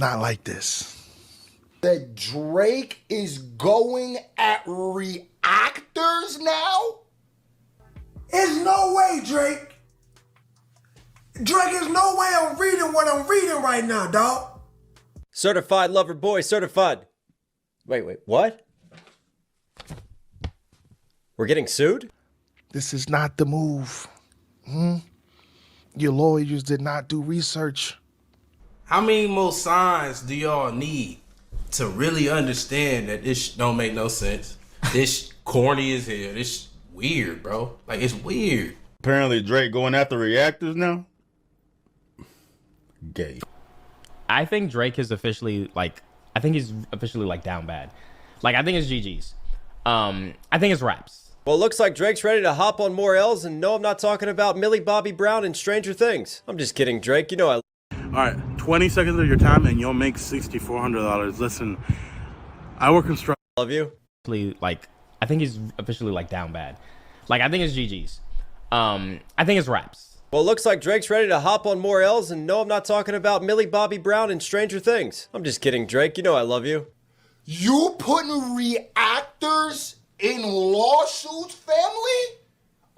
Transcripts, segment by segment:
Not like this. That Drake is going at reactors now? There's no way, Drake. Drake, there's no way I'm reading what I'm reading right now, dog. Certified lover boy, certified. Wait, what? We're getting sued? This is not the move. Your lawyers did not do research. How many more signs do y'all need to really understand that this don't make no sense? This corny as hell. This weird, bro. Like, it's weird. Apparently Drake going after reactors now? Gay. I think Drake is officially he's officially down bad. Like, I think it's GG's. I think it's raps. Well, it looks like Drake's ready to hop on more L's, and no, I'm not talking about Millie Bobby Brown and Stranger Things. I'm just kidding, Drake. You know I... All right, 20 seconds of your time and you'll make $6,400. Listen, I work construction. Love you. Like, I think he's officially down bad. Like, I think it's GG's. I think it's raps. Well, it looks like Drake's ready to hop on more L's, and no, I'm not talking about Millie Bobby Brown and Stranger Things. I'm just kidding, Drake. You know I love you. You putting reactors in lawsuits, family?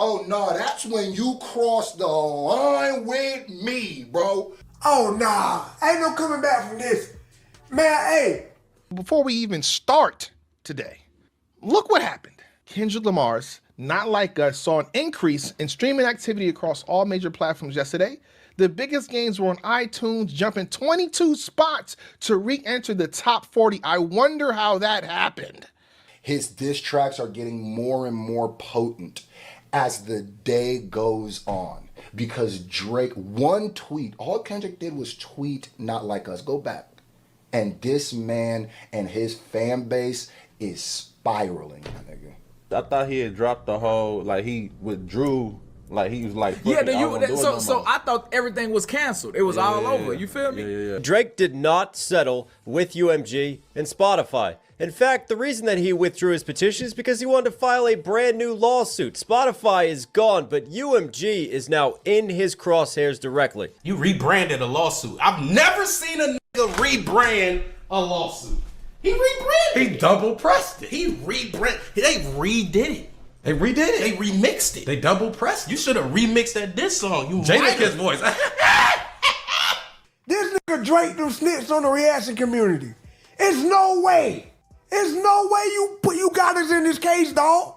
Oh, no, that's when you cross the line with me, bro. Oh, nah. Ain't no coming back from this. Man, hey. Before we even start today, look what happened. Kendrick Lamar's Not Like Us saw an increase in streaming activity across all major platforms yesterday. The biggest gains were on iTunes, jumping 22 spots to re-enter the top 40. I wonder how that happened. His diss tracks are getting more and more potent as the day goes on. Because Drake, one tweet, all Kendrick did was tweet Not Like Us. Go back. And this man and his fan base is spiraling, my nigga. I thought he had dropped the whole, like he withdrew, like he was like, yeah, so I thought everything was canceled. It was all over. You feel me? Yeah. Drake did not settle with UMG and Spotify. In fact, the reason that he withdrew his petition is because he wanted to file a brand new lawsuit. Spotify is gone, but UMG is now in his crosshairs directly. You rebranded a lawsuit. I've never seen a nigga rebrand a lawsuit. He rebranded. He double pressed it. They redid it. They redid it. They remixed it. They double pressed it. You should have remixed that diss song. You Jadakiss voice. This nigga Drake done snitched on the reaction community. It's no way. There's no way you got us in this case, dog.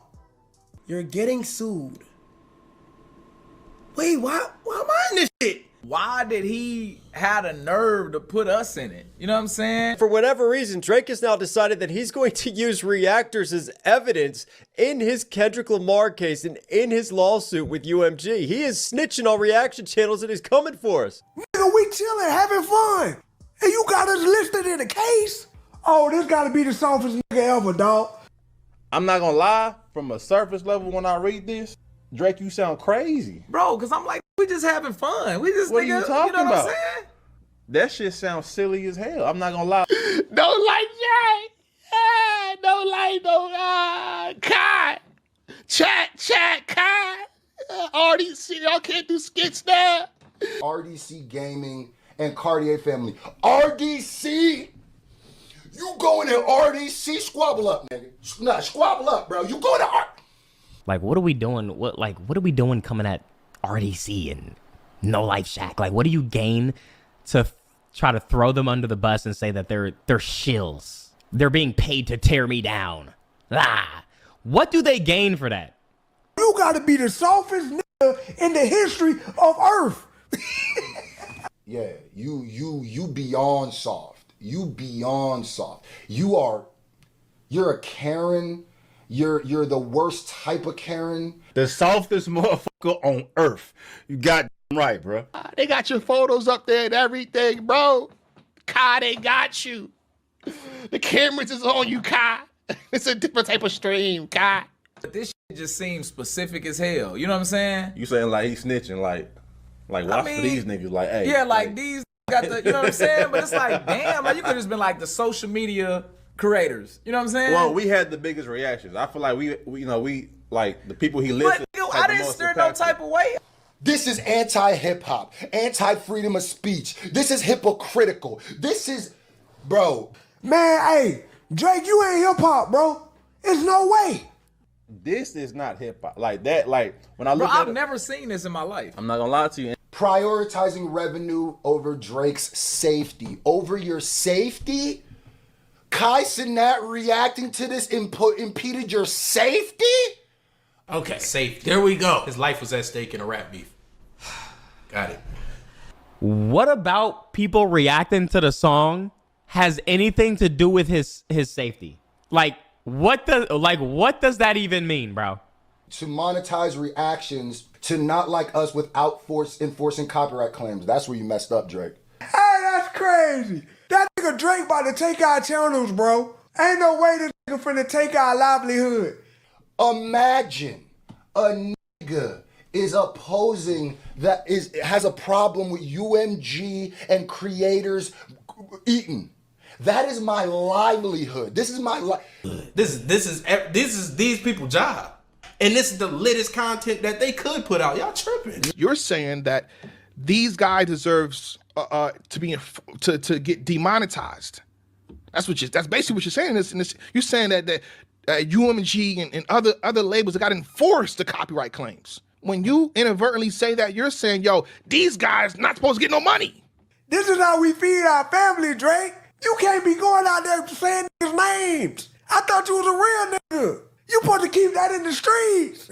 You're getting sued. Wait, why am I in this shit? Why did he have the nerve to put us in it? You know what I'm saying? For whatever reason, Drake has now decided that he's going to use reactors as evidence in his Kendrick Lamar case and in his lawsuit with UMG. He is snitching on reaction channels and he's coming for us. Nigga, we chilling, having fun. And you got us listed in a case? Oh, this gotta be the softest nigga ever, dog. I'm not gonna lie, from a surface level when I read this, Drake, you sound crazy. Bro, because I'm like, we just having fun. We just, What nigga, are you talking know about? What I'm saying? That shit sounds silly as hell. I'm not gonna lie. Don't like Drake. Don't like no Kai. Chat, Kai. RDC, y'all can't do skits now. RDC Gaming and Cartier family. RDC? You going to RDC? Squabble up, nigga. Nah, squabble up, bro. You going to Like, what are we doing? What are we doing coming at RDC and No Life Shack? Like, what do you gain to try to throw them under the bus and say that they're shills? They're being paid to tear me down. What do they gain for that? You gotta be the softest nigga in the history of Earth. Yeah, you beyond soft. You beyond soft. You're a Karen. You're the worst type of Karen. The softest motherfucker on earth. You got right, bro. They got your photos up there and everything, bro. Kai, they got you. The cameras is on you, Kai. It's a different type of stream, Kai. But this shit just seems specific as hell. You know what I'm saying? You saying like he's snitching, like watch for these niggas, like, hey. Yeah, like these got the, you know what I'm saying? But it's like, damn, like you could have just been like the social media creators. You know what I'm saying? Well, we had the biggest reactions. I feel like we like the people he listed. But I didn't steer no type of way. This is anti-hip hop, anti-freedom of speech. This is hypocritical. This is, bro. Man, hey, Drake, you ain't hip hop, bro. There's no way. This is not hip hop. Like that, like when I look Bro, at I've never seen this in my life. I'm not gonna lie to you. Prioritizing revenue over Drake's safety. Over your safety? Kai Cenat reacting to this impeded your safety? Okay, safety. There we go. His life was at stake in a rap beef. Got it. What about people reacting to the song has anything to do with his safety? Like what does that even mean, bro? To monetize reactions to Not Like Us without enforcing copyright claims. That's where you messed up, Drake. Hey, that's crazy. That nigga Drake about to take our channels, bro. Ain't no way this nigga finna take our livelihood. Imagine a nigga is opposing has a problem with UMG and creators eating. That is my livelihood. This is my life. This is these people's job. And this is the littest content that they could put out. Y'all tripping. You're saying that these guys deserves to get demonetized. That's basically what you're saying. You're saying that UMG and other labels that got to enforce the copyright claims. When you inadvertently say that, you're saying, yo, these guys not supposed to get no money. This is how we feed our family, Drake. You can't be going out there saying niggas' names. I thought you was a real nigga. You supposed to keep that in the streets.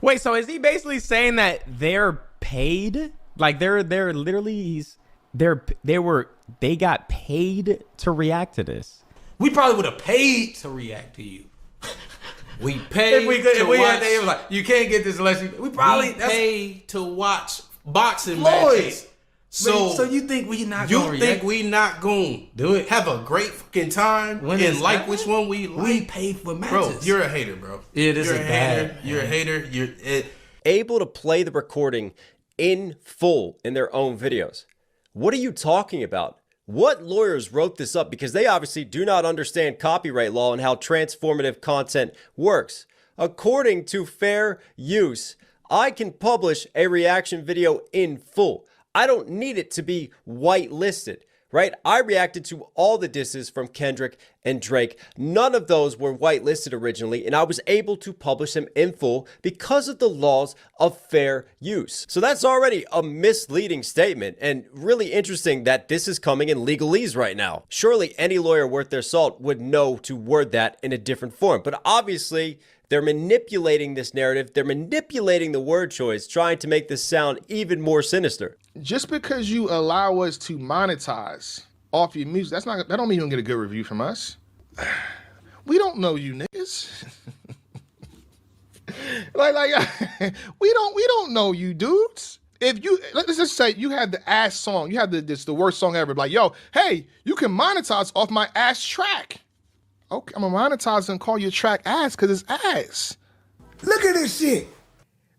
Wait, so is he basically saying that they're paid? Like they're literally they got paid to react to this? We probably would have paid to react to you. We paid If we had to, it was like, you can't get this unless you. We probably pay to watch boxing Floyd. matches. So you think we not? You gonna think react? we not gonna Do it. Have a great fucking time When and it's like happening? which one we like? We paid for matches. Bro, you're a hater, bro. Yeah, this you're is a bad, hater. You're a hater. Able to play the recording in full in their own videos. What are you talking about? What lawyers wrote this up? Because they obviously do not understand copyright law and how transformative content works. According to fair use, I can publish a reaction video in full. I don't need it to be whitelisted, right? I reacted to all the disses from Kendrick and Drake. None of those were whitelisted originally, and I was able to publish them in full because of the laws of fair use. So that's already a misleading statement, and really interesting that this is coming in legalese right now. Surely any lawyer worth their salt would know to word that in a different form, but obviously they're manipulating this narrative. They're manipulating the word choice, trying to make this sound even more sinister. Just because you allow us to monetize off your music, that don't mean you're gonna get a good review from us. We don't know you niggas. we don't know you dudes. If you let's just say you had the ass song, you had the worst song ever. Like, yo, hey, you can monetize off my ass track. Okay, I'm gonna monetize and call your track ass because it's ass. Look at this shit.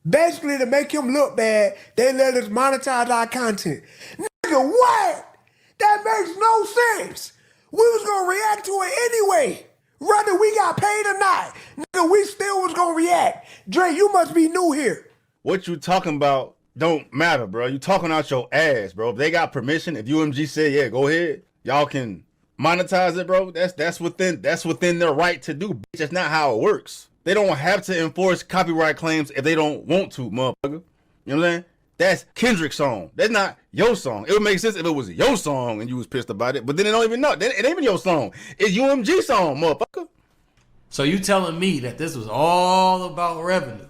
Basically, to make him look bad, they let us monetize our content. Nigga, what? That makes no sense. We was gonna react to it anyway. Whether we got paid or not, nigga, we still was gonna react. Dre, you must be new here. What you talking about don't matter, bro. You talking out your ass, bro. If they got permission, if UMG said, yeah, go ahead, y'all can monetize it, bro. That's within their right to do. Bitch, that's not how it works. They don't have to enforce copyright claims if they don't want to, motherfucker. You know what I'm saying? That's Kendrick's song. That's not your song. It would make sense if it was your song and you was pissed about it, but then it don't even know. It ain't even your song. It's UMG song, motherfucker. So you telling me that this was all about revenue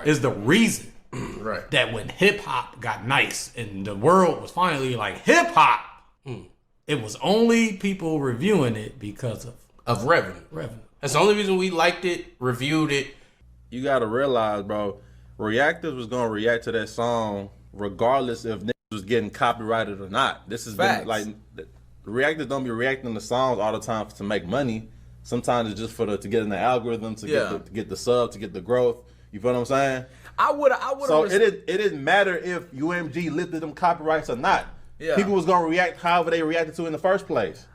is the reason Right. that when hip hop got nice and the world was finally like hip hop, it was only people reviewing it because Of revenue. That's the only reason we liked it, reviewed it. You gotta realize, bro, reactors was gonna react to that song regardless if niggas was getting copyrighted or not. This has Facts. been like the reactors don't be reacting to songs all the time to make money. Sometimes it's just to get in the algorithm, to get the sub, to get the growth. You feel what I'm saying? I would. So it didn't matter if UMG lifted them copyrights or not. Yeah. People was gonna react however they reacted to it in the first place.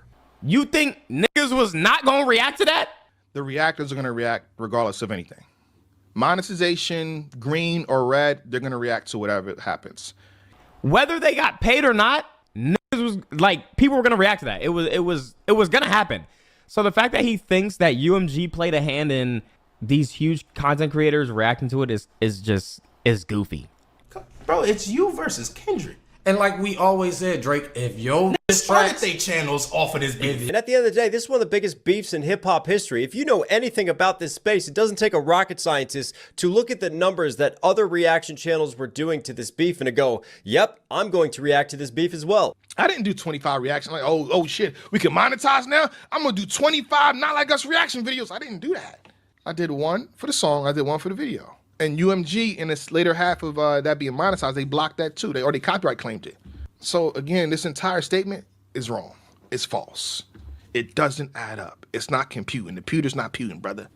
You think niggas was not gonna react to that? The reactors are gonna react regardless of anything. Monetization, green or red, they're gonna react to whatever happens. Whether they got paid or not, niggas was like, people were gonna react to that. It was gonna happen. So the fact that he thinks that UMG played a hand in these huge content creators reacting to it is goofy. Bro, it's you versus Kendrick. And like we always said, Drake, if yo Started they channels off of this beef. And at the end of the day, this is one of the biggest beefs in hip-hop history. If you know anything about this space, it doesn't take a rocket scientist to look at the numbers that other reaction channels were doing to this beef and to go, yep, I'm going to react to this beef as well. I didn't do 25 reactions like, oh shit, we can monetize now? I'm gonna do 25 Not Like Us reaction videos. I didn't do that. I did one for the song, I did one for the video. And UMG, in this later half of that being monetized, they blocked that too. They already copyright claimed it. So again, this entire statement is wrong. It's false. It doesn't add up. It's not computing. The pewter's not pewting, brother.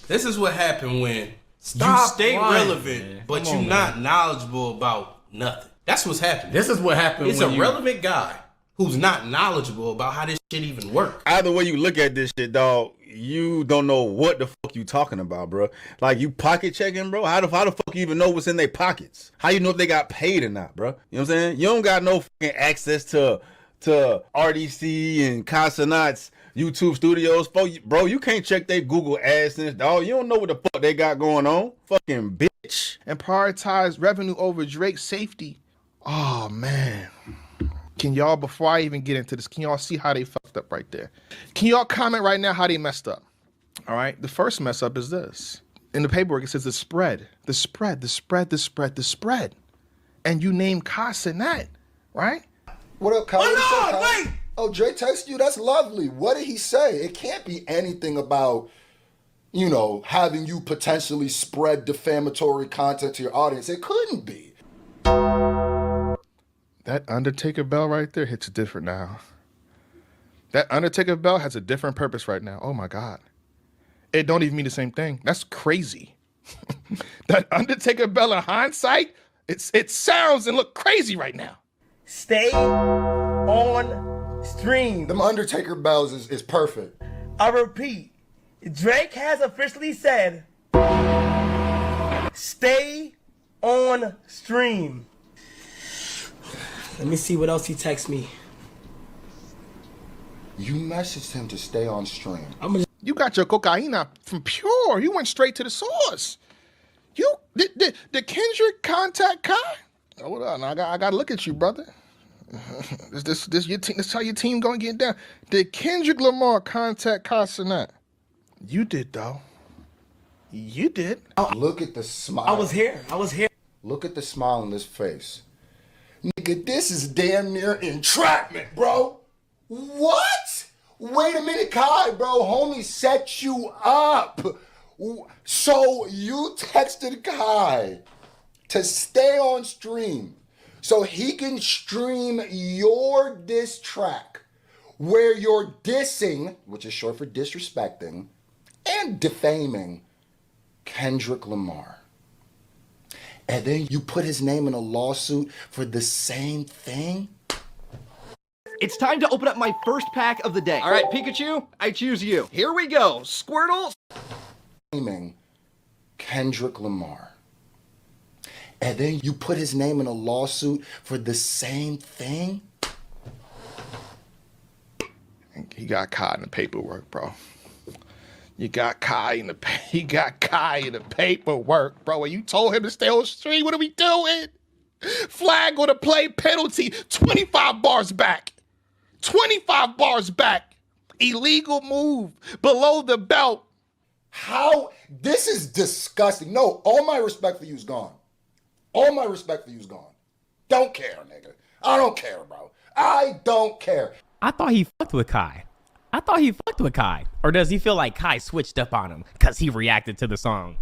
This is what happened when Stop you stay lying, relevant, man. but Come you're on, not knowledgeable about nothing. That's what's happening. This is what happened. It's when a relevant guy who's not knowledgeable about how this shit even works. Either way you look at this shit, dog, you don't know what the fuck you talking about, bro. Like, you pocket checking, bro? How the fuck you even know what's in their pockets? How you know if they got paid or not, bro? You know what I'm saying? You don't got no fucking access to RDC and Consonant's YouTube studios. Bro, you can't check their Google AdSense, dog. You don't know what the fuck they got going on. Fucking bitch. And prioritize revenue over Drake's safety. Oh, man. Can y'all, before I even get into this, can y'all see how they fucked up right there? Can y'all comment right now how they messed up? All right, the first mess up is this. In the paperwork, it says the spread. And you name Kai Cenat, right? What up, Kyle? Oh, no, wait! Oh, Dre texted you? That's lovely. What did he say? It can't be anything about, you know, having you potentially spread defamatory content to your audience. It couldn't be. That Undertaker bell right there hits different now. That Undertaker bell has a different purpose right now. Oh my God. It don't even mean the same thing. That's crazy. That Undertaker bell in hindsight, it sounds and look crazy right now. Stay on stream. Them Undertaker bells is perfect. I repeat, Drake has officially said, stay on stream. Let me see what else he texts me. You messaged him to stay on stream. You got your cocaina from Pure. You went straight to the source. You did Kendrick contact Kai? Hold on, I gotta look at you, brother. This your team. This how your team gonna get down. Did Kendrick Lamar contact Kai Cenat? You did though. You did. Look at the smile. I was here. Look at the smile on this face. Nigga, this is damn near entrapment, bro. What? Wait a minute, Kai, bro. Homie set you up. So you texted Kai to stay on stream so he can stream your diss track where you're dissing, which is short for disrespecting, and defaming Kendrick Lamar. And then you put his name in a lawsuit for the same thing? It's time to open up my first pack of the day. All right, Pikachu, I choose you. Here we go. Squirtle. Kendrick Lamar. And then you put his name in a lawsuit for the same thing? He got caught in the paperwork, bro. You got Kai in the paperwork, bro. And you told him to stay on the street. What are we doing? Flag on the play, penalty, 25 bars back. 25 bars back. Illegal move below the belt. How? This is disgusting. No, all my respect for you is gone. All my respect for you is gone. Don't care, nigga. I don't care, bro. I don't care. I thought he fucked with Kai. Or does he feel like Kai switched up on him because he reacted to the song?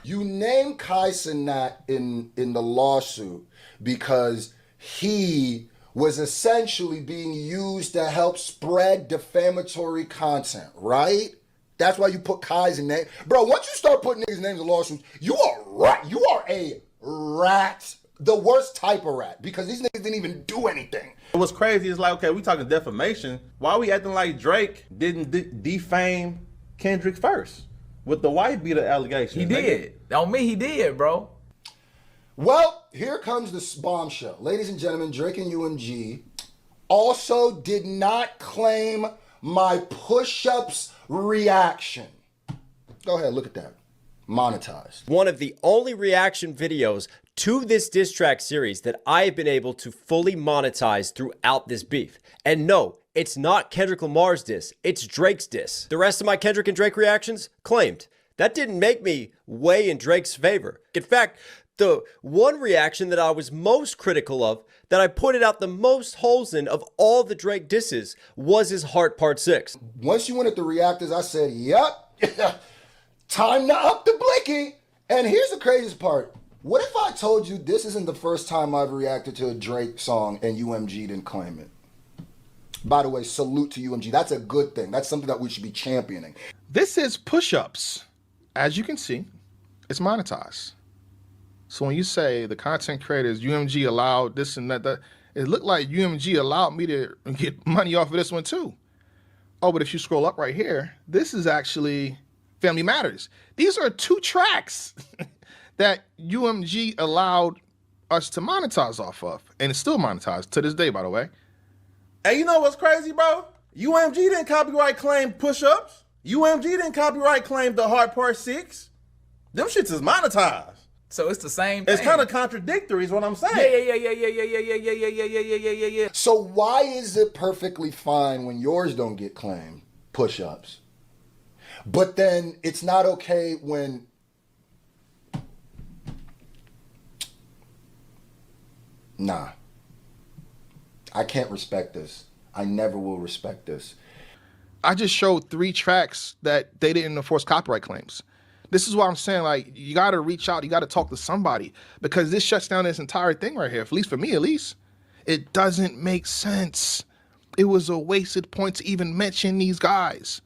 You named Kai Cenat in the lawsuit because he was essentially being used to help spread defamatory content, right? That's why you put Kai's name. Bro, once you start putting niggas' names in lawsuits, you are rat. You are a rat. The worst type of rat, because these niggas didn't even do anything. What's crazy is like, okay, we talking defamation. Why are we acting like Drake didn't defame Kendrick first with the wife beater allegation. He did. On me, he did, bro. Well, here comes this bombshell. Ladies and gentlemen, Drake and UMG also did not claim my push-ups reaction. Go ahead, look at that. Monetized. One of the only reaction videos to this diss track series that I have been able to fully monetize throughout this beef. And no, it's not Kendrick Lamar's diss, it's Drake's diss. The rest of my Kendrick and Drake reactions, claimed. That didn't make me weigh in Drake's favor. In fact, the one reaction that I was most critical of, that I pointed out the most holes in of all the Drake disses, was his Heart Part 6. Once you went at the reactors, I said, yep, time to up the blicky. And here's the craziest part. What if I told you this isn't the first time I've reacted to a Drake song and UMG didn't claim it? By the way, salute to UMG. That's a good thing. That's something that we should be championing. This is push-ups. As you can see, it's monetized. So when you say the content creators, UMG allowed this and that, it looked like UMG allowed me to get money off of this one too. Oh, but if you scroll up right here, this is actually Family Matters. These are 2 tracks that UMG allowed us to monetize off of. And it's still monetized to this day, by the way. And you know what's crazy, bro? UMG didn't copyright claim push-ups. UMG didn't copyright claim the Heart Part 6. Them shits is monetized. So it's the same thing. It's kind of contradictory is what I'm saying. Yeah. So why is it perfectly fine when yours don't get claimed? Push-ups. But then it's not okay when... Nah. I can't respect this. I never will respect this. I just showed 3 tracks that they didn't enforce copyright claims. This is why I'm saying, like, you got to reach out. You got to talk to somebody because this shuts down this entire thing right here. At least for me, at least. It doesn't make sense. It was a wasted point to even mention these guys.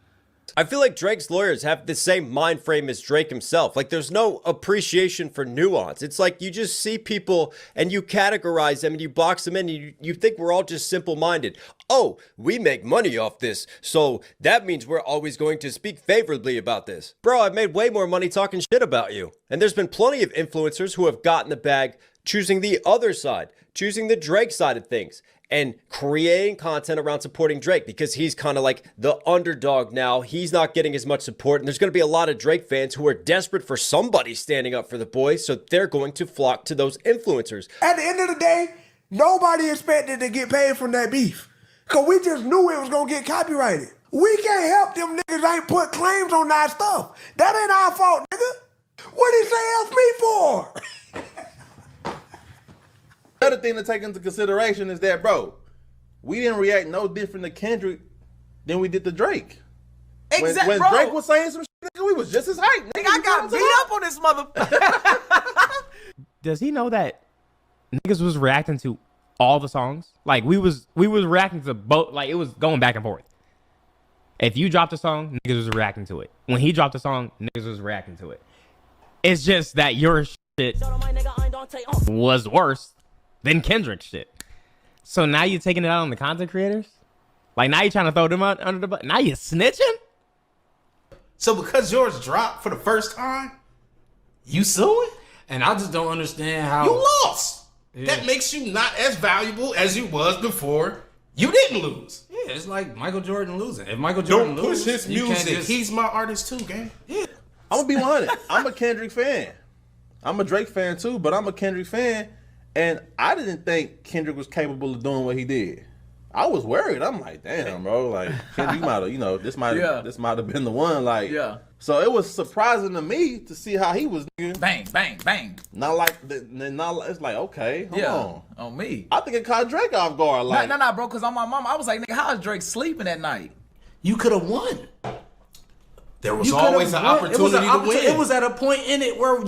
I feel like Drake's lawyers have the same mind frame as Drake himself. Like, there's no appreciation for nuance. It's like you just see people and you categorize them and you box them in and you think we're all just simple-minded. Oh, we make money off this, so that means we're always going to speak favorably about this. Bro, I've made way more money talking shit about you. And there's been plenty of influencers who have gotten the bag choosing the other side, choosing the Drake side of things, and creating content around supporting Drake because he's kind of like the underdog now. He's not getting as much support, and there's going to be a lot of Drake fans who are desperate for somebody standing up for the boy, so they're going to flock to those influencers. At the end of the day, nobody expected to get paid from that beef because we just knew it was going to get copyrighted. We can't help them niggas ain't put claims on that stuff. That ain't our fault, nigga. What did he say else me for? Another thing to take into consideration is that, bro, we didn't react no different to Kendrick than we did to Drake. Exactly, when Drake was saying some shit, nigga, we was just as hyped. Nigga, I got beat up on this motherfucker. Does he know that niggas was reacting to all the songs? Like we was reacting to both. Like it was going back and forth. If you dropped a song, niggas was reacting to it. When he dropped a song, niggas was reacting to it. It's just that your shit was worse than Kendrick's shit. So now you're taking it out on the content creators? Like now you're trying to throw them out under the bus? Now you're snitching? So because yours dropped for the first time, you suing? And I just don't understand how... You lost. Yeah. That makes you not as valuable as you was before you didn't lose. Yeah, it's like Michael Jordan losing. If Michael Jordan don't push loses, his music. He's my artist too, gang. Yeah. I'm gonna be 100. I'm a Kendrick fan. I'm a Drake fan too, but I'm a Kendrick fan. And I didn't think Kendrick was capable of doing what he did. I was worried. I'm like, damn, bro. Like, Kendrick might have, this might have been the one. Like, So it was surprising to me to see how he was. Bang, bang, bang. Not like, it's like, okay, hold on me. I think it caught Drake off guard. Like, no, bro. Because on my mom, I was like, nigga, how is Drake sleeping at night? You could have won. There was always an opportunity to win. It was at a point in it where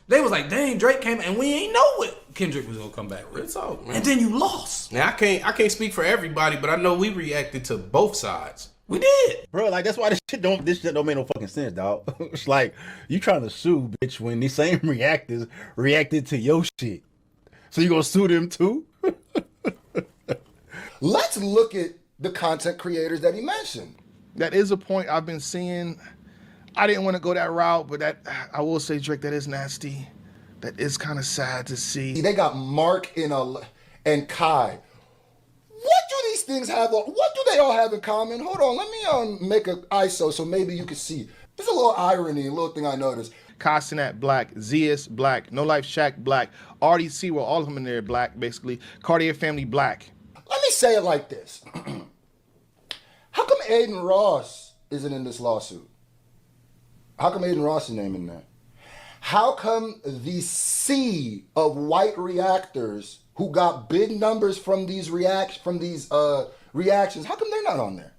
they was like, dang, Drake came and we ain't know what Kendrick was gonna come back with. And then you lost. Now I can't speak for everybody, but I know we reacted to both sides. We did. Bro, like that's why this shit don't make no fucking sense, dog. It's like you trying to sue, bitch, when these same reactors reacted to your shit. So you gonna sue them too? Let's look at the content creators that he mentioned. That is a point I've been seeing. I didn't want to go that route, but that I will say, Drake, that is nasty. That is kind of sad to see. They got Mark and Kai. What do these things have? What do they all have in common? Hold on, let me make an ISO so maybe you can see. There's a little irony, a little thing I noticed. Kai Cenat, black. Zeus, black. No Life Shack, black. RDC, well, all of them in there black, basically. Cartier Family, black. Let me say it like this. How come Aiden Ross isn't in this lawsuit? How come Aiden Ross' name in there? How come the sea of white reactors who got big numbers from these reactions, how come they're not on there?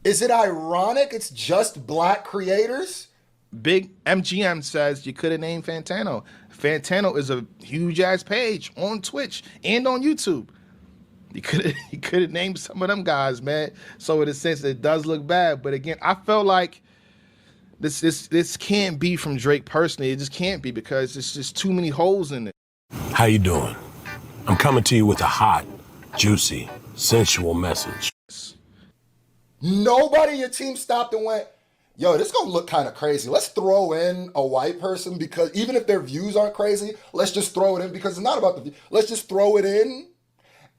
Is it ironic it's just black creators? Big MGM says you could have named Fantano. Fantano is a huge ass page on Twitch and on YouTube. You could have named some of them guys, man. So in a sense, it does look bad. But again, I felt like this can't be from Drake personally. It just can't be because there's just too many holes in it. How you doing? I'm coming to you with a hot, juicy, sensual message. Nobody in your team stopped and went, yo, this is gonna look kind of crazy. Let's throw in a white person because even if their views aren't crazy, let's just throw it in because it's not about the view. Let's just throw it in.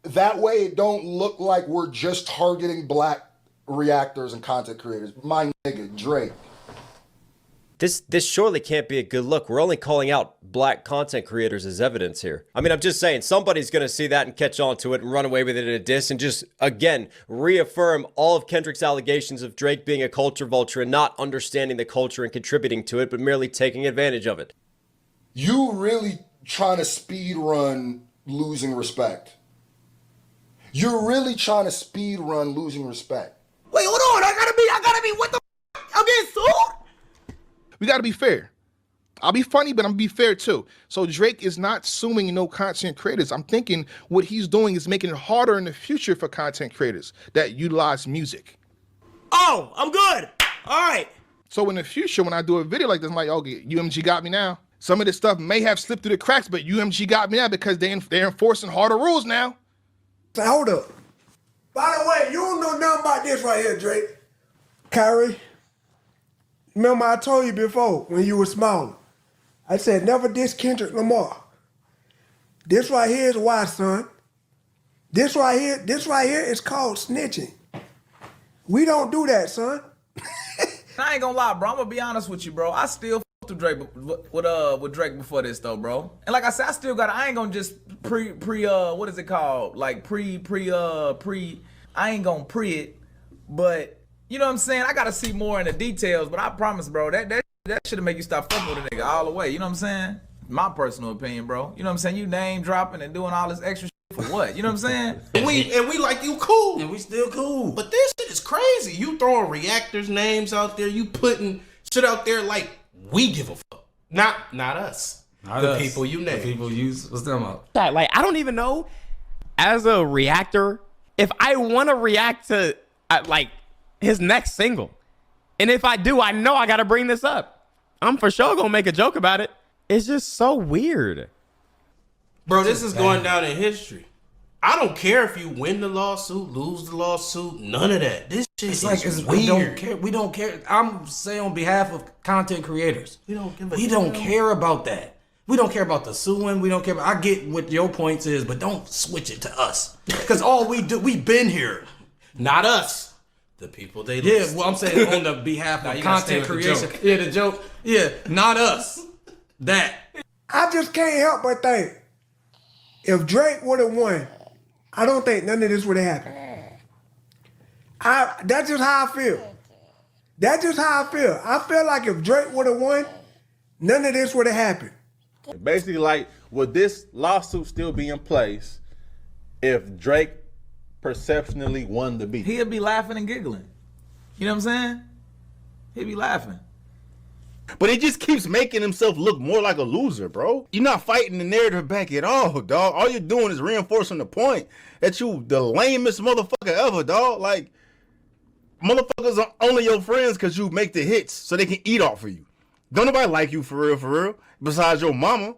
That way it don't look like we're just targeting black reactors and content creators. My nigga, Drake. This surely can't be a good look. We're only calling out black content creators as evidence here. I mean, I'm just saying somebody's going to see that and catch on to it and run away with it in a diss and just, again, reaffirm all of Kendrick's allegations of Drake being a culture vulture and not understanding the culture and contributing to it, but merely taking advantage of it. You really trying to speed run losing respect. You're really trying to speed run losing respect. Wait, hold on. I gotta be, what the f? I'm getting sued? We got to be fair. I'll be funny, but I'm going to be fair too. So Drake is not suing no content creators. I'm thinking what he's doing is making it harder in the future for content creators that utilize music. Oh, I'm good. All right. So in the future, when I do a video like this, I'm like, okay, UMG got me now. Some of this stuff may have slipped through the cracks, but UMG got me now because they're enforcing harder rules now. So hold up. By the way, you don't know nothing about this right here, Drake. Kyrie. Remember I told you before when you were small. I said never diss Kendrick Lamar. This right here is why, son. This right here is called snitching. We don't do that, son. I ain't gonna lie, bro. I'm gonna be honest with you, bro. I still f with Drake with Drake before this though, bro. And like I said, I ain't gonna just what is it called? Like I ain't gonna pre it, but you know what I'm saying? I gotta see more in the details, but I promise, bro, that should make you stop fucking with a nigga all the way. You know what I'm saying? My personal opinion, bro. You know what I'm saying? You name dropping and doing all this extra shit for what? You know what I'm saying? And we like you cool. And we still cool. But this shit is crazy. You throwing reactors names out there, you putting shit out there like we give a fuck. Not us. Not the us. people you name. The people use what's them up. Like, I don't even know, as a reactor, if I want to react to, like, his next single. And if I do, I know I got to bring this up. I'm for sure going to make a joke about it. It's just so weird. Bro, this is going down in history. I don't care if you win the lawsuit, lose the lawsuit, none of that. This shit is weird. We don't care. I'm saying on behalf of content creators. We don't care about that. We don't care about the suing. We don't care about, I get what your points is, but don't switch it to us. Because all we do, we've been here. Not us. The people they Yeah, listen. well, I'm saying on the behalf of content creation. Yeah, the joke. Yeah, not us. That. I just can't help but think, if Drake would have won, I don't think none of this would have happened. That's just how I feel. That's just how I feel. I feel like if Drake would have won, none of this would have happened. Basically, like, would this lawsuit still be in place if Drake perceptionally won the beat? He'll be laughing and giggling. You know what I'm saying? He'll be laughing. But it just keeps making himself look more like a loser, bro. You're not fighting the narrative back at all, dog. All you're doing is reinforcing the point that you the lamest motherfucker ever, dog. Like, motherfuckers are only your friends because you make the hits so they can eat off of you. Don't nobody like you for real, besides your mama.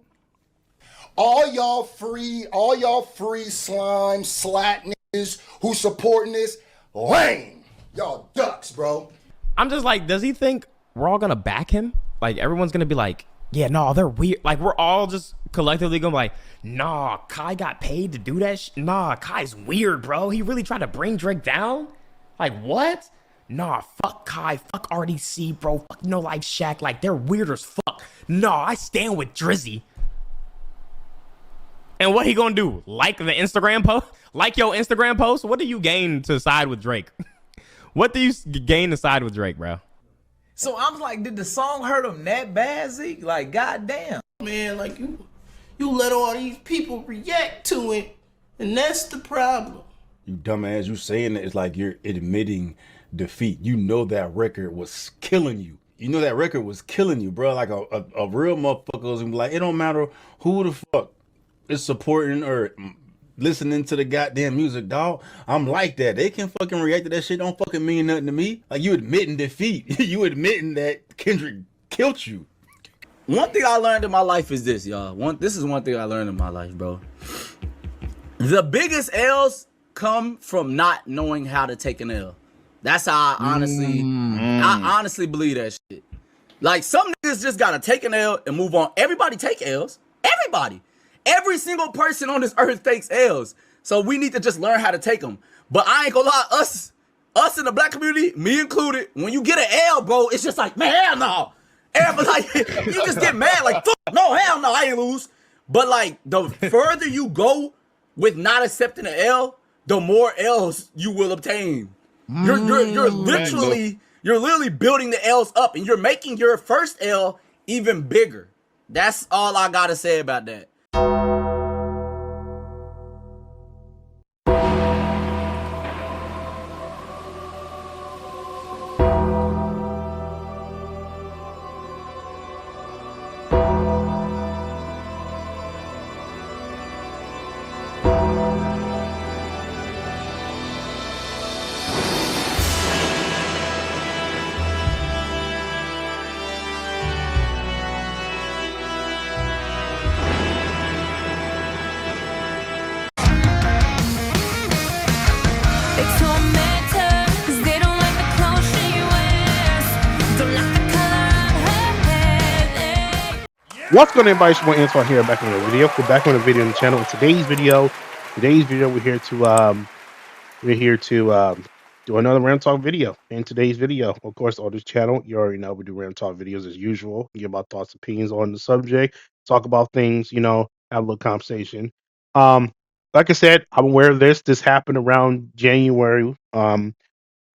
All y'all free slime slat niggas who supporting this, lame. Y'all ducks, bro. I'm just like, does he think we're all gonna back him? Like everyone's gonna be like, yeah, no, they're weird. Like we're all just collectively gonna be like, nah, Kai got paid to do that. Nah, Kai's weird, bro. He really tried to bring Drake down. Like what? Nah, fuck Kai, fuck RDC, bro. Fuck No Life Shack. Like they're weird as fuck. Nah, I stand with Drizzy. And what he gonna do? Like the Instagram post? Like your Instagram post? What do you gain to side with Drake? What do you gain to side with Drake, bro? So I'm like, did the song hurt him that bad, Zeke? Like, goddamn. Man, like you let all these people react to it, and that's the problem. You dumbass, you saying that it's like you're admitting defeat. You know that record was killing you. You know that record was killing you, bro. Like a real motherfucker was gonna be like, it don't matter who the fuck is supporting or listening to the goddamn music, dog. I'm like that. They can fucking react to that shit. Don't fucking mean nothing to me. Like you admitting defeat. You admitting that Kendrick killed you. One thing I learned in my life is this, y'all. This is one thing I learned in my life, bro. The biggest L's come from not knowing how to take an L. That's how I honestly believe that shit. Like some niggas just gotta take an L and move on. Everybody take L's. Everybody. Every single person on this earth takes L's. So we need to just learn how to take them. But I ain't gonna lie, us in the black community, me included, when you get an L, bro, it's just like, man, hell no. Everybody, like, you just get mad, like, fuck, no, hell no, I ain't lose. But like, the further you go with not accepting an L, the more L's you will obtain. You're literally building the L's up, and you're making your first L even bigger. That's all I gotta say about that. What's going on, everybody? It's your boy Antoine here, back on the video. We're back on a video on the channel. In today's video, we're here to do another Random Talk video. In today's video, of course, on this channel, you already know we do Random Talk videos as usual. Give our thoughts, opinions on the subject, talk about things, have a little conversation. Like I said, I'm aware of this. This happened around January.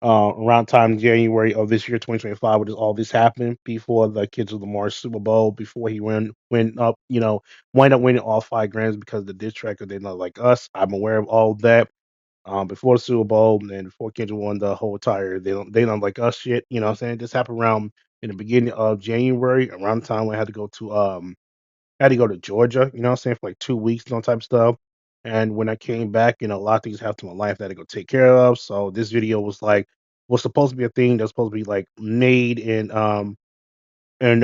Around time January of this year, 2025, when all this happened, before the Kids of Lamar Super Bowl, before he went up, wind up winning all 5 Grammys because of the diss track, They're Not Like Us. I'm aware of all that. Before the Super Bowl and before Kendrick won the whole entire They Not Like Us shit. You know what I'm saying? This happened around in the beginning of January, around the time when I had to go to Georgia, you know what I'm saying, for like 2 weeks, type of stuff. And when I came back, a lot of things happened to my life that I had to go take care of. So this video was supposed to be a thing that's supposed to be like made and in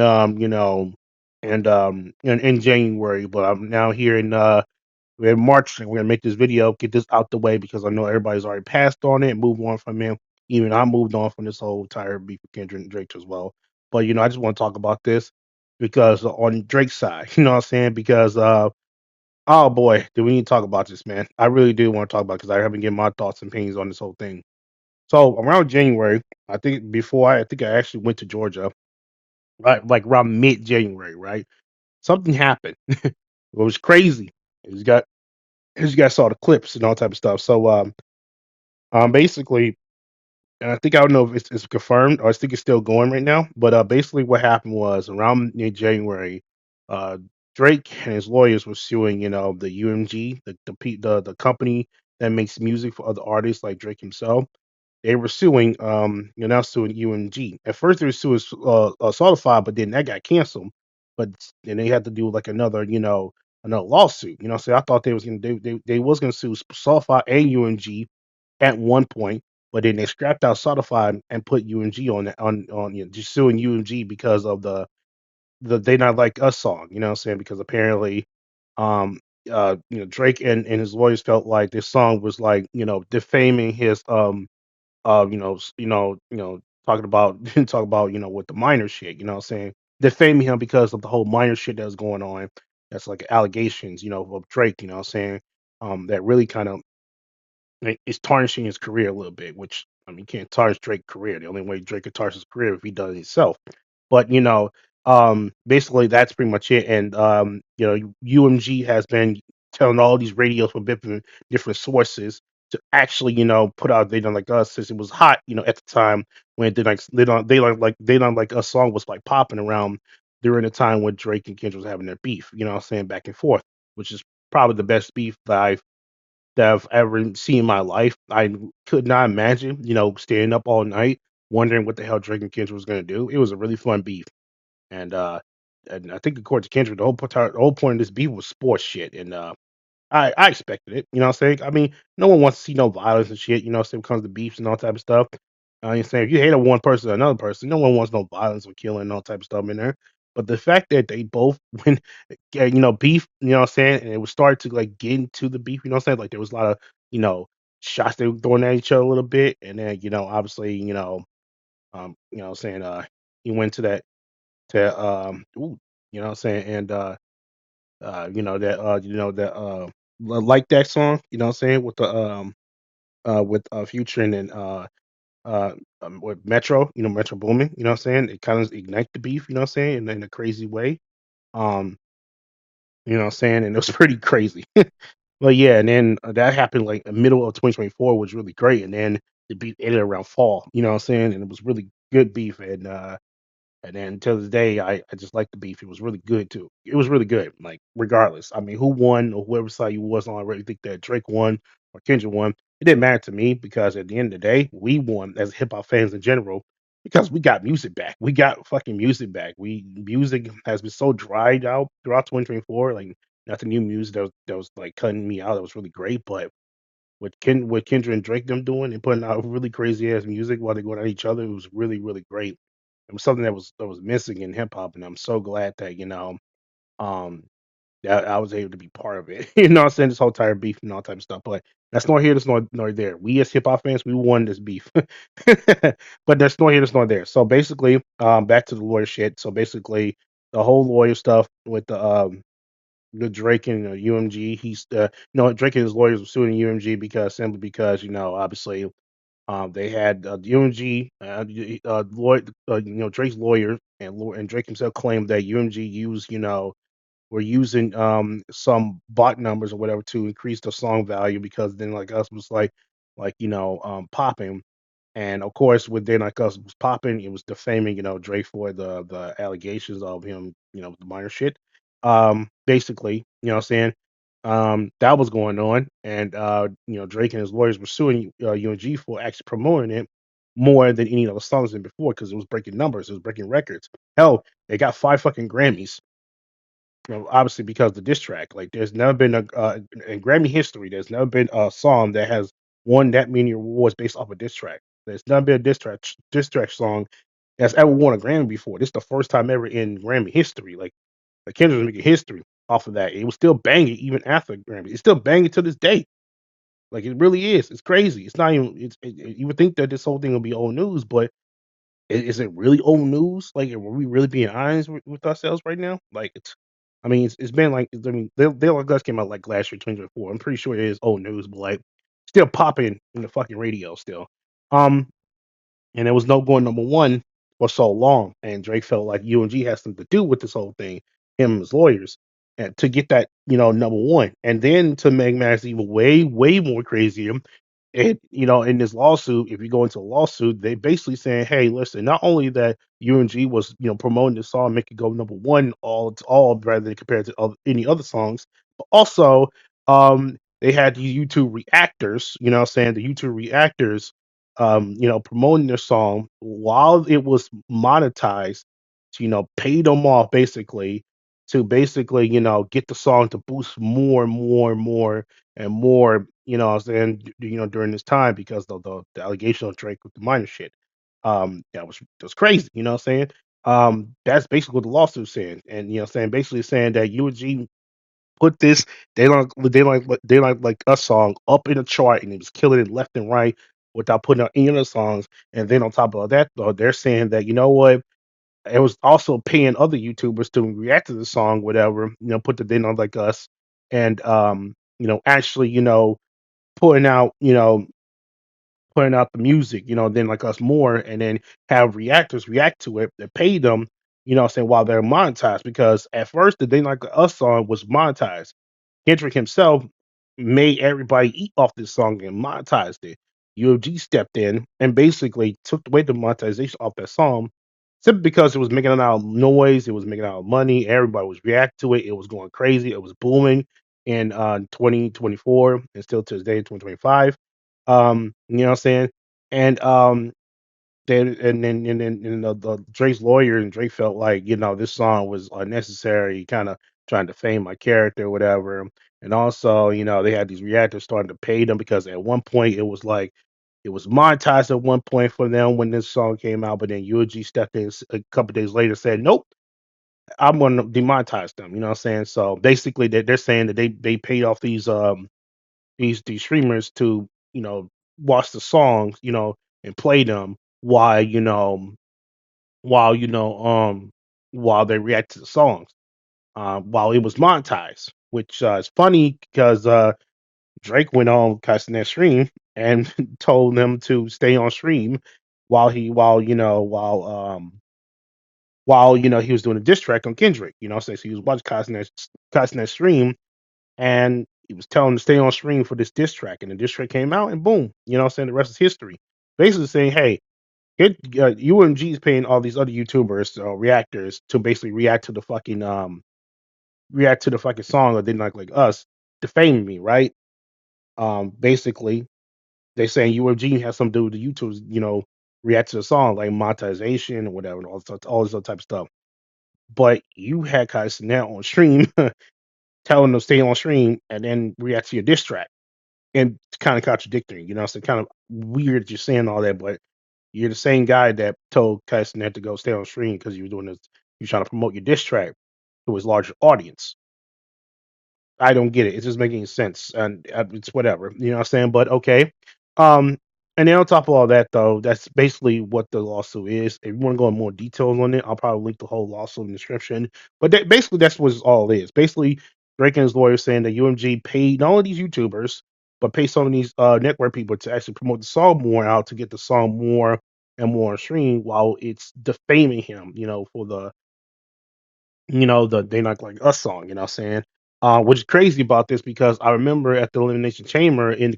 January, but I'm now here we're in March, and we're gonna make this video, get this out the way because I know everybody's already passed on it and moved on from him. Even I moved on from this whole entire beef with Kendrick and Drake as well. But I just want to talk about this because on Drake's side, you know what I'm saying? Because oh boy, do we need to talk about this, man? I really do want to talk about it because I haven't given my thoughts and opinions on this whole thing. So around January, I think I actually went to Georgia, right, like around mid-January, right? Something happened. It was crazy. You got as you guys saw the clips and all type of stuff. So basically, and I think I don't know if it's confirmed or I think it's still going right now. But basically, what happened was around mid-January, uh, Drake and his lawyers were suing, the UMG, the company that makes music for other artists like Drake himself. They were suing, you're now suing UMG. At first, they were suing Spotify, but then that got canceled. But then they had to do like another lawsuit. So I thought they was gonna they was gonna sue Spotify and UMG at one point, but then they scrapped out Spotify and put UMG on just suing UMG because of the They Not Like Us song. You know what I'm saying? Because apparently, Drake and his lawyers felt like this song was like defaming his talking about talk about with the minor shit. You know what I'm saying? Defaming him because of the whole minor shit that's going on. That's like allegations, of Drake. You know what I'm saying? That really kind of is tarnishing his career a little bit. Which I mean, you can't tarnish Drake's career. The only way Drake could tarnish his career if he does it himself. But basically that's pretty much it. And UMG has been telling all these radios from different sources to actually, put out They Don't Like Us since it was hot, at the time when They Don't Like Us song was like popping around during the time when Drake and Kendrick was having their beef, you know what I'm saying, back and forth, which is probably the best beef that I've ever seen in my life. I could not imagine, staying up all night wondering what the hell Drake and Kendrick was gonna do. It was a really fun beef. And and I think according to Kendrick, the whole point of this beef was sports shit. And I expected it. You know what I'm saying? I mean, no one wants to see no violence and shit. You know what I'm saying? When it comes to beefs and all type of stuff. You're saying if you hate on one person or another person, no one wants no violence or killing and all type of stuff in there. But the fact that they both when beef, you know what I'm saying, and it was started to like get into the beef, you know what I'm saying? Like there was a lot of, shots they were throwing at each other a little bit. And then, obviously, what I'm saying, he went to that to you know what I'm saying, and that like that song, you know what I'm saying, with the with Future and then with Metro, Metro Boomin, you know what I'm saying? It kind of ignite the beef, you know what I'm saying, in a crazy way. Um, you know what I'm saying? And it was pretty crazy. But yeah, and then that happened like the middle of 2024 was really great. And then the beef ended around fall, you know what I'm saying? And it was really good beef. And then to this day, I just like the beef. It was really good too. It was really good. Like regardless, I mean, who won or whoever side you was on, I really think that Drake won or Kendrick won. It didn't matter to me because at the end of the day, we won as hip hop fans in general because we got music back. We got fucking music back. Music has been so dried out throughout 2024. Like not the new music that was like cutting me out. That was really great, but with Kendrick and Drake them doing and putting out really crazy ass music while they going at each other, it was really really great. It was something that was missing in hip hop, and I'm so glad that um, that I was able to be part of it. You know, what I'm saying this whole entire beef and all type of stuff, but that's nor here, that's nor there. We as hip hop fans, we won this beef, but that's nor here, that's nor there. So basically, back to the lawyer shit. So basically, the whole lawyer stuff with the Drake and UMG. Drake and his lawyers were suing UMG because simply because obviously they had UMG, Drake's lawyer and Drake himself claimed that UMG used, were using some bot numbers or whatever to increase the song value because then like us was popping, and of course with then like us was popping, it was defaming Drake for the allegations of him the minor shit. Basically, you know what I'm saying. That was going on, and Drake and his lawyers were suing UNG for actually promoting it more than any other songs than before because it was breaking numbers, it was breaking records. Hell, they got 5 fucking Grammys, obviously because of the diss track. Like, there's never been in Grammy history, there's never been a song that has won that many awards based off a diss track. There's never been a diss track song that's ever won a Grammy before. This is the first time ever in Grammy history. Like Kendrick was making history off of that. It was still banging even after Grammy. It's still banging to this day. Like it really is. It's crazy. It's not even. You would think that this whole thing would be old news, but is it really old news? Like, are we really being honest with ourselves right now? Like, I mean, it's been like, I mean, they Like Us came out like last year, 2024. I'm pretty sure it is old news, but like, still popping in the fucking radio still. Um, and there was no going number one for so long. And Drake felt like UNG has something to do with this whole thing, him and his lawyers, and to get that number one. And then to make matters even way way more crazier, in this lawsuit, if you go into a lawsuit, they basically saying, hey, listen, not only that UNG was promoting the song, make it go number one all rather than compared to any other songs, but also they had these YouTube reactors, what I'm saying, the YouTube reactors promoting their song while it was monetized to, pay them off basically to basically, get the song to boost more and more and more and more, what I'm saying, during this time because of the allegation of Drake with the minor shit. That was crazy, what I'm saying? That's basically what the lawsuit's saying. And what I'm saying, basically saying that UG put this they like us song up in the chart and it was killing it left and right without putting out any of the songs. And then on top of that, though, they're saying that, you know what, it was also paying other YouTubers to react to the song, whatever, put the They Not Like Us, and actually, putting out, putting out the music, then like us more, and then have reactors react to it that pay them, saying while they're monetized. Because at first, the They Like Us song was monetized. Kendrick himself made everybody eat off this song and monetized it. UOG stepped in and basically took away the monetization off that song simply because it was making a lot of noise, it was making a lot of money, everybody was reacting to it, it was going crazy, it was booming in 2024 and still to this day, 2025. You know what I'm saying? And then the Drake's lawyer and Drake felt like, this song was unnecessary, kind of trying to fame my character or whatever. And also, they had these reactors starting to pay them because at one point it was like it was monetized at one point for them when this song came out, but then UG stepped in a couple days later said, nope, I'm going to demonetize them. You know what I'm saying? So basically, they're saying that they paid off these streamers to watch the songs, and play them while while you know while they react to the songs, while it was monetized, which is funny because Drake went on cussing that stream and told them to stay on stream while he while he was doing a diss track on Kendrick. So he was watching cussing that stream, and he was telling them to stay on stream for this diss track, and the diss track came out, and boom, the rest is history. Basically saying, hey, UMG is paying all these other YouTubers, reactors, to basically react to the fucking song, or they like us, defaming me, right? Basically, they saying UMG has something to do with the YouTubers, react to the song, like monetization or whatever, and all this other type of stuff. But you had guys now on stream telling them to stay on stream and then react to your diss track. And it's kind of contradictory, so kind of weird that you're saying all that, but you're the same guy that told Castanet to go stay on stream because you were doing this, you're trying to promote your diss track to his larger audience. I don't get it. It's just making sense, and it's whatever. You know what I'm saying? But okay. Um, and then on top of all that, though, that's basically what the lawsuit is. If you want to go in more details on it, I'll probably link the whole lawsuit in the description. But basically, that's what it's all is. Basically, Drake and his lawyer saying that UMG paid not only these YouTubers, but pay some of these network people to actually promote the song more out to get the song more and more on stream, while it's defaming him, for the They Not Like Us song, you know what I'm saying? Which is crazy about this because I remember at the Elimination Chamber and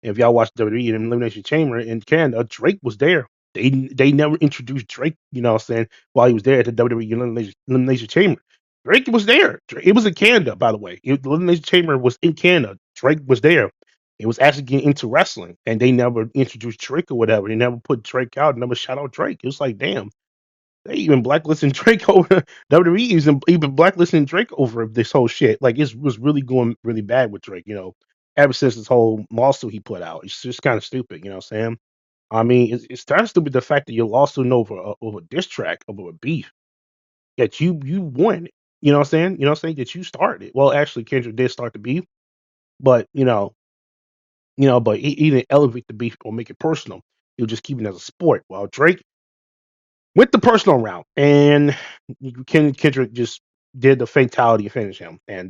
if y'all watch WWE in Elimination Chamber in Canada, Drake was there. They never introduced Drake, you know what I'm saying, while he was there at the WWE Elimination Chamber. Drake was there. It was in Canada, by the way. The Elimination Chamber was in Canada. Drake was there. It was actually getting into wrestling, and they never introduced Drake or whatever. They never put Drake out, never shout out Drake. It was like, damn, they even blacklisting Drake over WWE is even blacklisting Drake over this whole shit. Like it was really going really bad with Drake, ever since this whole lawsuit he put out. It's just kind of stupid, you know what I'm saying? I mean, it's kind of stupid the fact that you're lawsuiting over a diss track, over a beef that you won. You know what I'm saying? You know what I'm saying? That you started. Well, actually, Kendrick did start the beef, but but he didn't elevate the beef or make it personal. He was just keeping it as a sport. While Drake went the personal route, and Kendrick just did the fatality and finish him, and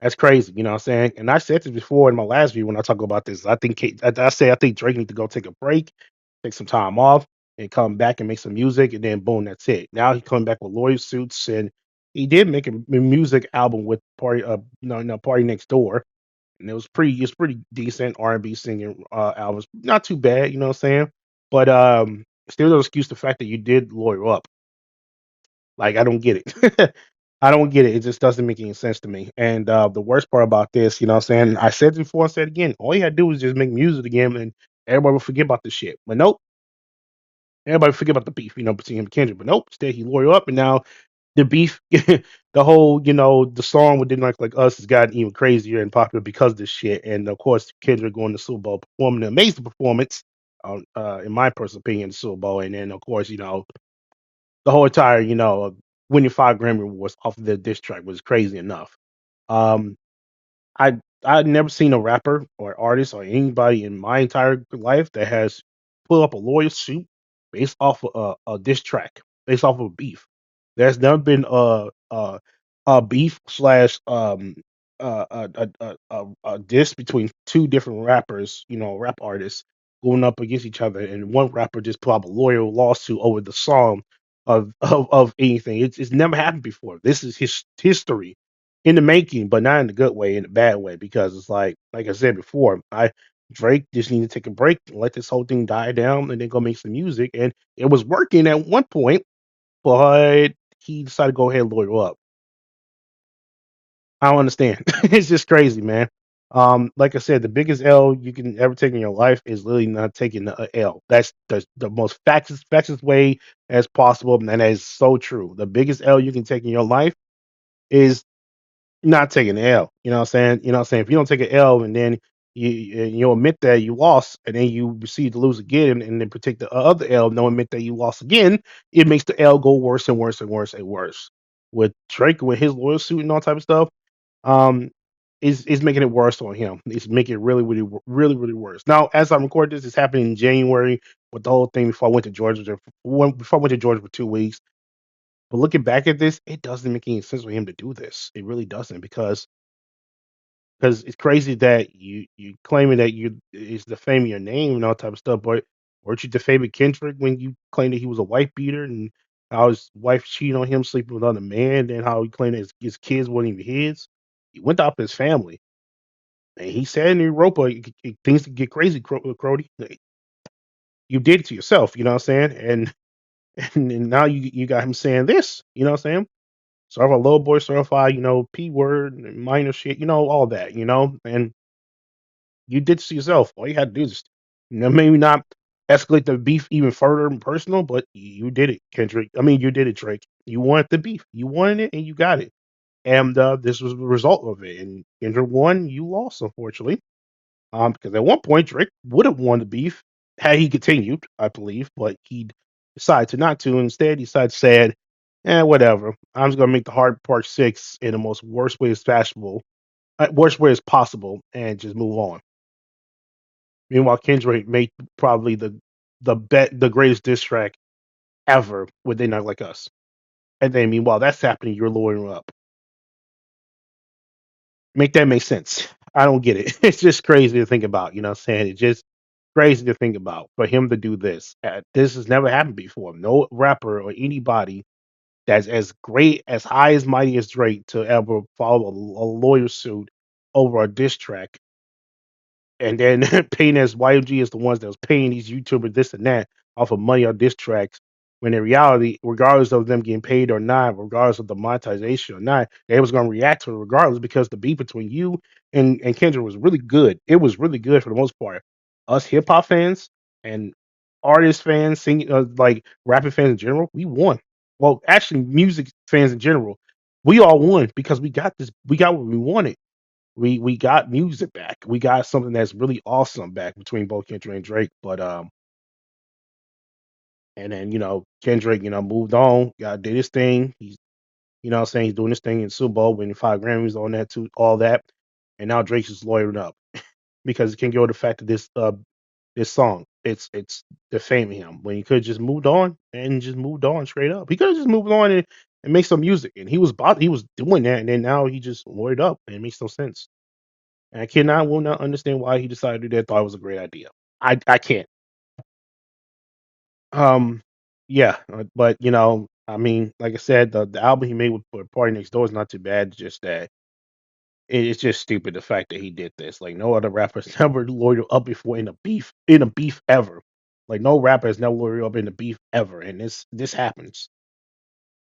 that's crazy. You know what I'm saying? And I said this before in my last video when I talk about this. I think Drake need to go take a break, take some time off, and come back and make some music, and then boom, that's it. Now he's coming back with lawsuits, and he did make a music album with Party Next Door, and it's pretty decent R&B singing albums, not too bad, you know what I'm saying? But still don't excuse the fact that you did lawyer up. Like I don't get it. I don't get it. It just doesn't make any sense to me. And the worst part about this, you know what I'm saying? I said it before, I said it again. All you had to do was just make music again, and everybody will forget about this shit. But nope, everybody forget about the beef, between him and Kendrick. But nope, instead he lawyer up, and now the beef, the whole, the song with Didn't Like Us has gotten even crazier and popular because of this shit. And of course, Kendrick going to Super Bowl, performing an amazing performance, in my personal opinion, the Super Bowl. And then of course, the whole entire, winning 5 Grammy Awards off of the diss track was crazy enough. Um, I I've never seen a rapper or artist or anybody in my entire life that has put up a lawyer suit based off of a diss track, based off of a beef. There's never been a beef slash a diss between two different rappers, rap artists going up against each other, and one rapper just put up a lawyer lawsuit over the song of anything. It's never happened before. This is history in the making, but not in the good way, in the bad way, because it's like I said before, I Drake just need to take a break and let this whole thing die down and then go make some music. And it was working at one point, but he decided to go ahead and lawyer up. I don't understand. It's just crazy, man. Like I said, the biggest L you can ever take in your life is literally not taking a L. That's the most factious way as possible, and that is so true. The biggest L you can take in your life is not taking an L. You know what I'm saying? You know what I'm saying? If you don't take an L and then you admit that you lost and then you proceed to lose again and then protect the other L, no admit that you lost again, it makes the L go worse and worse and worse and worse. With Drake with his lawyer suit and all type of stuff, um, is making it worse on him. It's making it really worse. Now, as I record this, it's happening in January with the whole thing before I went to Georgia. Before I went to Georgia for 2 weeks. But looking back at this, it doesn't make any sense for him to do this. It really doesn't because it's crazy that you claiming that you is defaming your name and all type of stuff, but weren't you defaming Kendrick when you claimed that he was a wife beater and how his wife cheated on him sleeping with another man, and how he claimed that his kids weren't even his? He went after his family, and he said in Europa, things can get crazy, Crody. Like, you did it to yourself, you know what I'm saying? And now you got him saying this, you know what I'm saying? Sort of a low boy certified, P word, minor shit, all that, and you did to yourself. All you had to do is, maybe not escalate the beef even further and personal, but you did it, Kendrick. I mean, you did it, Drake. You wanted the beef. You wanted it, and you got it. And this was the result of it. And Kendrick won. You lost, unfortunately. Because at one point Drake would have won the beef had he continued, I believe, but he decided to not to. Instead, he decided said, whatever. I'm just gonna make the hard part six in the most worst way as fashionable, worst way as possible, and just move on. Meanwhile, Kendrick made probably the greatest diss track ever with They Not Like Us. And then meanwhile that's happening, you're lawyering up. Make that make sense. I don't get it. It's just crazy to think about, you know what I'm saying? It's just crazy to think about for him to do this. This has never happened before. No rapper or anybody that's as great, as high as mighty as Drake to ever follow a lawyer suit over a diss track, and then paying as YG is the ones that was paying these YouTubers this and that off of money on diss tracks. When in reality, regardless of them getting paid or not, regardless of the monetization or not, they was going to react to it regardless, because the beef between you and Kendrick was really good. It was really good for the most part. Us hip hop fans and artist fans, singing like rapping fans in general, we won. Well, actually, music fans in general, we all won because we got this. We got what we wanted. We got music back. We got something that's really awesome back between both Kendrick and Drake. But and then Kendrick moved on, did his thing. He's what I'm saying, he's doing this thing in Super Bowl, winning 5 Grammys on that too, all that. And now Drake's just lawyering up because he can't get over the fact that this song it's defaming him when he could have just moved on and just moved on straight up. He could have just moved on and make some music, and he was doing that, and then now he just lawyered up, and it makes no sense. And will not understand why he decided to do that. Thought it was a great idea. I can't. Um, yeah, but I mean, like I said, the album he made with Party Next Door is not too bad. It's just that it's just stupid the fact that he did this. Like no other rapper's never lawyered up before in a beef ever. Like no rapper has never lawyered up in a beef ever, and this happens,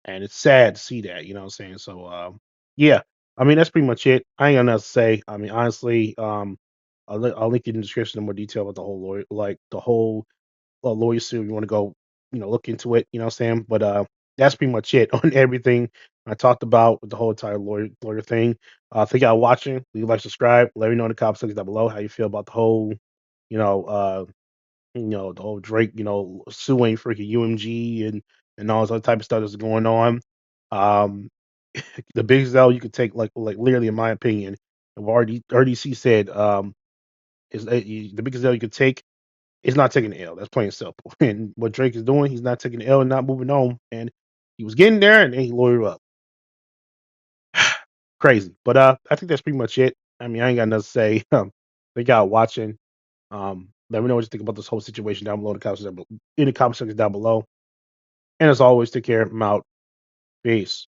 and it's sad to see that. You know what I'm saying? So yeah, I mean that's pretty much it. I ain't got nothing to say. I mean honestly, I'll link it in the description in more detail about the whole lawyer, like the whole lawyer suit. If you want to go, look into it. You know what I'm saying? But that's pretty much it on everything I talked about with the whole entire lawyer thing. Thank y'all watching. Leave a like, subscribe. Let me know in the comment section down below how you feel about the whole, you know, uh, the whole Drake, suing freaking UMG and all this other type of stuff that's going on. Um, the biggest L you could take, like literally, in my opinion, RDC said is the biggest L you could take is not taking the L. That's plain and simple. And what Drake is doing, he's not taking the L and not moving on. And he was getting there, and then he lawyered up. Crazy, but I think that's pretty much it. I mean, I ain't got nothing to say. Thank y'all watching. Let me know what you think about this whole situation down below in the comment section down below. And as always, take care. I'm out. Peace.